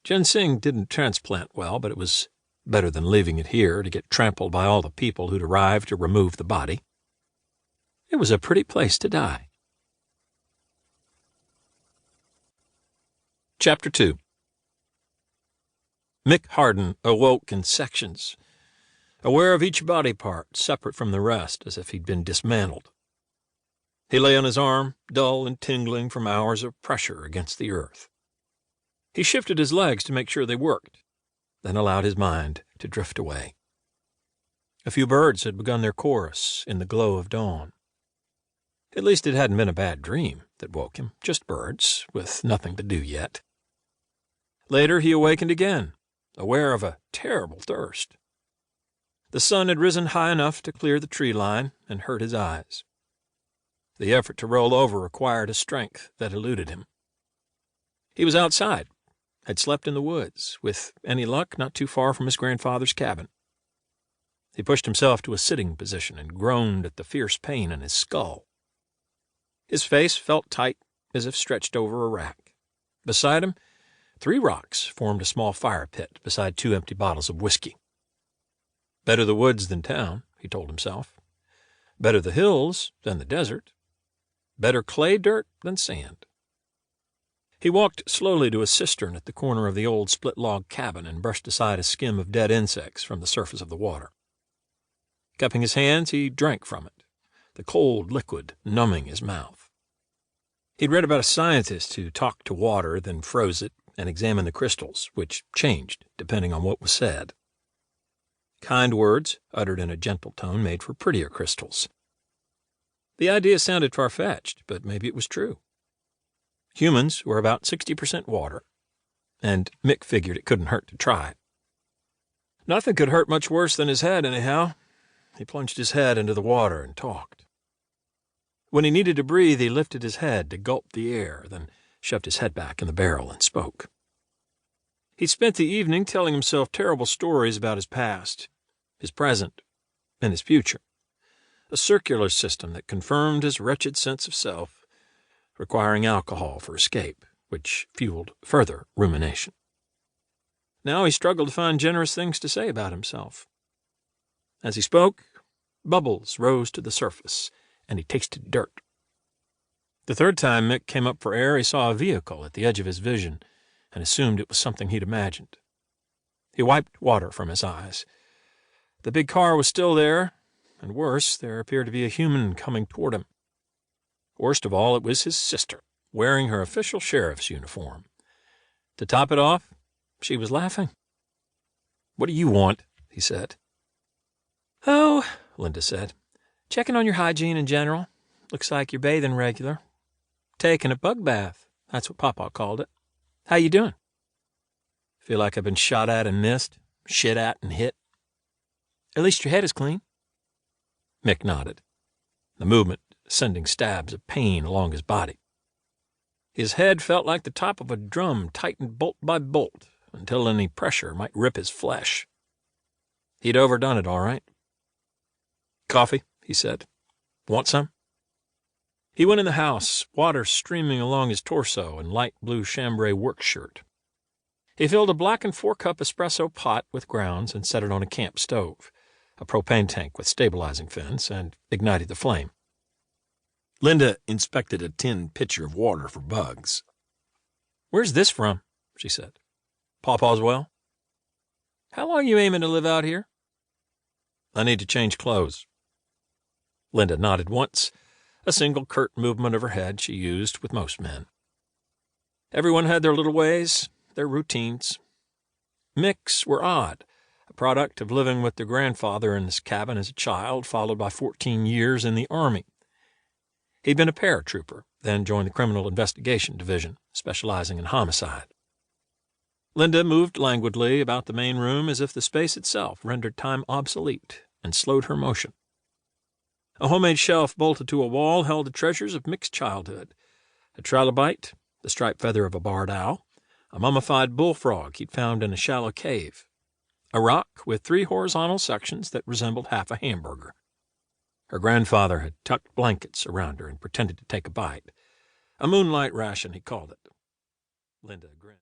Ginseng didn't transplant well, but it was better than leaving it here to get trampled by all the people who'd arrived to remove the body. It was a pretty place to die. Chapter 2. Mick Hardin awoke in sections, aware of each body part separate from the rest, as if he'd been dismantled. He lay on his arm, dull and tingling from hours of pressure against the earth. He shifted his legs to make sure they worked, then allowed his mind to drift away. A few birds had begun their chorus in the glow of dawn. At least it hadn't been a bad dream that woke him, just birds, with nothing to do yet. Later he awakened again, aware of a terrible thirst. The sun had risen high enough to clear the tree line and hurt his eyes. The effort to roll over required a strength that eluded him. He was outside, had slept in the woods, with any luck not too far from his grandfather's cabin. He pushed himself to a sitting position and groaned at the fierce pain in his skull. His face felt tight, as if stretched over a rack. Beside him, 3 rocks formed a small fire pit beside 2 empty bottles of whiskey. Better the woods than town, he told himself. Better the hills than the desert. Better clay dirt than sand. He walked slowly to a cistern at the corner of the old split-log cabin and brushed aside a skim of dead insects from the surface of the water. Cupping his hands, he drank from it, the cold liquid numbing his mouth. He'd read about a scientist who talked to water, then froze it and examined the crystals, which changed depending on what was said. Kind words, uttered in a gentle tone, made for prettier crystals. The idea sounded far-fetched, but maybe it was true. Humans were about 60% water, and Mick figured it couldn't hurt to try. Nothing could hurt much worse than his head, anyhow. He plunged his head into the water and talked. When he needed to breathe, he lifted his head to gulp the air, then shoved his head back in the barrel and spoke. He spent the evening telling himself terrible stories about his past, his present, and his future. A circular system that confirmed his wretched sense of self, requiring alcohol for escape, which fueled further rumination. Now he struggled to find generous things to say about himself. As he spoke, bubbles rose to the surface, and he tasted dirt. The third time Mick came up for air, he saw a vehicle at the edge of his vision and assumed it was something he'd imagined. He wiped water from his eyes. The big car was still there, and worse, there appeared to be a human coming toward him. Worst of all, it was his sister, wearing her official sheriff's uniform. To top it off, she was laughing. "What do you want?" he said. "Oh," Linda said, "checking on your hygiene in general. Looks like you're bathing regular. Taking a bug bath, that's what Papa called it. How you doing?" "Feel like I've been shot at and missed, shit at and hit." "At least your head is clean." Mick nodded, the movement sending stabs of pain along his body. His head felt like the top of a drum tightened bolt by bolt until any pressure might rip his flesh. He'd overdone it, all right. "Coffee," he said. "Want some?" He went in the house, water streaming along his torso and light blue chambray work shirt. He filled a blackened 4-cup espresso pot with grounds and set it on a camp stove, a propane tank with stabilizing fins, and ignited the flame. Linda inspected a tin pitcher of water for bugs. "Where's this from?" she said. "Pawpaw's well?" "How long you aiming to live out here?" "I need to change clothes." Linda nodded once, a single curt movement of her head she used with most men. Everyone had their little ways, their routines. Mick's were odd, a product of living with their grandfather in this cabin as a child, followed by 14 years in the Army. He'd been a paratrooper, then joined the Criminal Investigation Division, specializing in homicide. Linda moved languidly about the main room as if the space itself rendered time obsolete and slowed her motion. A homemade shelf bolted to a wall held the treasures of Mick's childhood: a trilobite, the striped feather of a barred owl, a mummified bullfrog he'd found in a shallow cave, a rock with 3 horizontal sections that resembled half a hamburger. Her grandfather had tucked blankets around her and pretended to take a bite. A moonlight ration, he called it. Linda grinned.